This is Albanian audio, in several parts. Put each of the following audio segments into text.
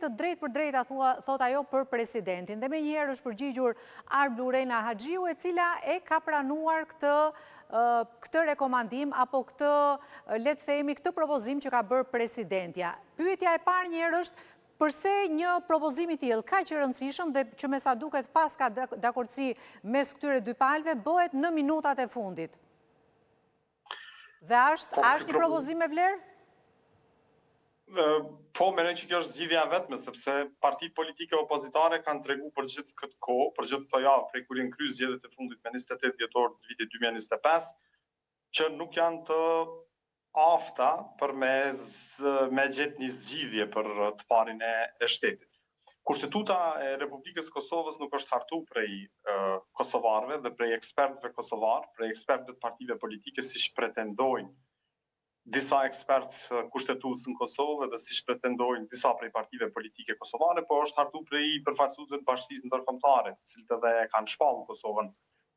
të drejtë për drejta, thot ajo, për presidentin. Dhe me njëherë është përgjigjur Arb Lurena Haxhiu, e cila e ka pranuar këtë rekomandim, apo këtë, le të themi, këtë propozim që ka bërë presidentja. Pyetja e parë njëherë është, përse një propozimi tillë kaq i rëndësishëm dhe që me sa duket pas ka dakordsi mes këtyre dy palëve, bëhet në minutat e fundit? Dhe është një propozim me vlerë? Po, mendoj që kjo është zgjidhja e vetme, sepse partitë politike opozitare kanë tregu për gjithë këtë kohë, për gjithë këto javë, prej kur janë kryer zgjedhjet e fundit me 28 dhjetor të vitit 2025, që nuk janë të afta për me gjetë një zgjidhje për të parin e shtetit. Kushtetuta e Republikës Kosovës nuk është hartu prej kosovarëve dhe prej ekspertëve kosovarë, prej ekspertëve të partive politike, siç pretendojnë disa ekspertë kushtetues në Kosovë dhe siç pretendojnë disa prej partive politike kosovare, po është hartu prej përfaqësuesve të Bashkisë Ndërkombëtare, të cilët edhe kanë shpallur Kosovën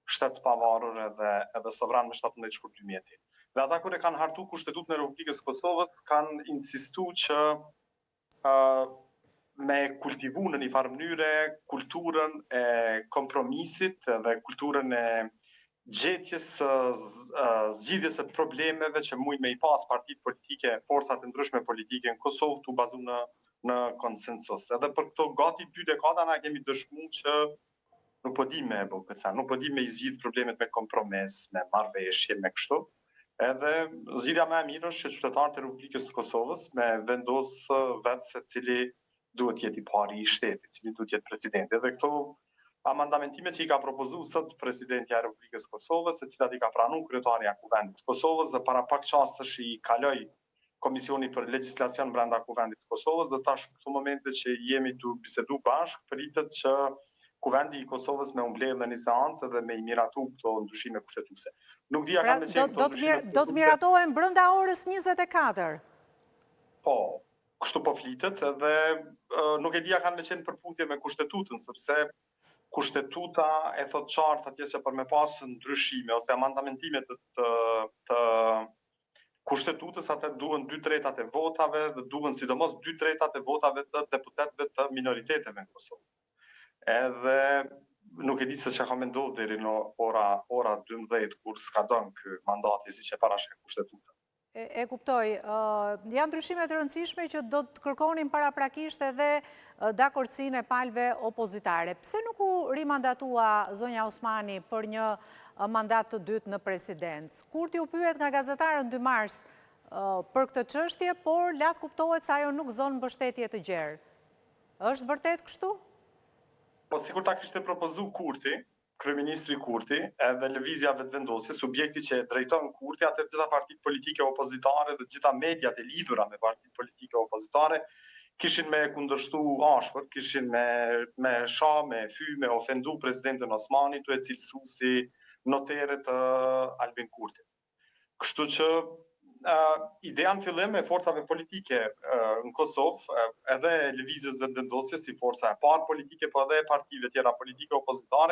shtet pavarur edhe sovran me 17 shkurt 2000. Dhe ata kur e kanë hartu Kushtetutën e Republikës Kosovës, kanë insistuar që me kultivu në një farë mënyre kulturën e kompromisit dhe kulturën e gjetjes zgjidhjes së problemeve që mund me i pas partitë politike, forcat e ndryshme politike në Kosovë tu bazu në konsensus. Edhe për këto gati 2 dekada na kemi dëshmuar që nuk po di me bë këtë, nuk po di me i zgjidh problemet me kompromis, me marrëveshje, me kështu. Edhe zgjidhja më e mirë është që qytetarët e Republikës së Kosovës me vendos vetë se cili duhet jetë i pari i shtetit, cili duhet jetë presidenti. Edhe këto amandamentimet që i ka propozuar sot presidentja e Republikës së Kosovës, se cilat i ka pranuar kryetaria e Kuvendit të Kosovës dhe para pak çastesh i kaloi Komisioni për Legjislacion brenda Kuvendit të Kosovës, dhe tash në këto momente që jemi tu bisedu bashkë, pritet që Kuvendi i Kosovës me mbledh në një seancë dhe me i miratu këto ndryshime kushtetuese. Nuk dia kanë me qenë këto ndryshime. Do të miratohen brenda orës 24. Po, kështu po flitet, edhe nuk e dia kanë me qenë përputhje me kushtetutën, sepse kushtetuta e thot qartë atje se për me pas ndryshime ose amandamentimet të kushtetutës, atë duhen 2/3 e votave dhe duhen sidomos 2/3 e votave të deputetëve të minoriteteve në Kosovë. Edhe nuk e di se çka ka menduar deri në ora 12 kur s'ka dhënë ky mandati siç e parashë kushtetuta. E kuptoj. Janë ndryshime të rëndësishme që do të kërkonin paraprakisht edhe dakordsinë e palëve opozitare. Pse nuk u rimandatua zonja Osmani për një mandat të dytë në presidencë? Kurti u pyet nga gazetarët 2 mars për këtë çështje, por lart kuptohet se ajo nuk zon mbështetje të gjerë. Është vërtet kështu? Po sikur ta kishte propozuar Kurti, kryeministri Kurti, edhe lëvizja vetëvendosje, subjekti që e drejton Kurti, atë gjitha partitë politike opozitare dhe gjitha mediat e lidhura me partitë politike opozitare kishin me kundërshtu ashpër, kishin me sha, me fy, me ofendu presidentin Osmani, tu e cilësu si notere të Albin Kurti. Kështu që ideja në fillim e forcave politike në Kosovë, edhe lëvizjes vetëvendosje si forca e parë politike, po edhe partive tjera politike opozitare,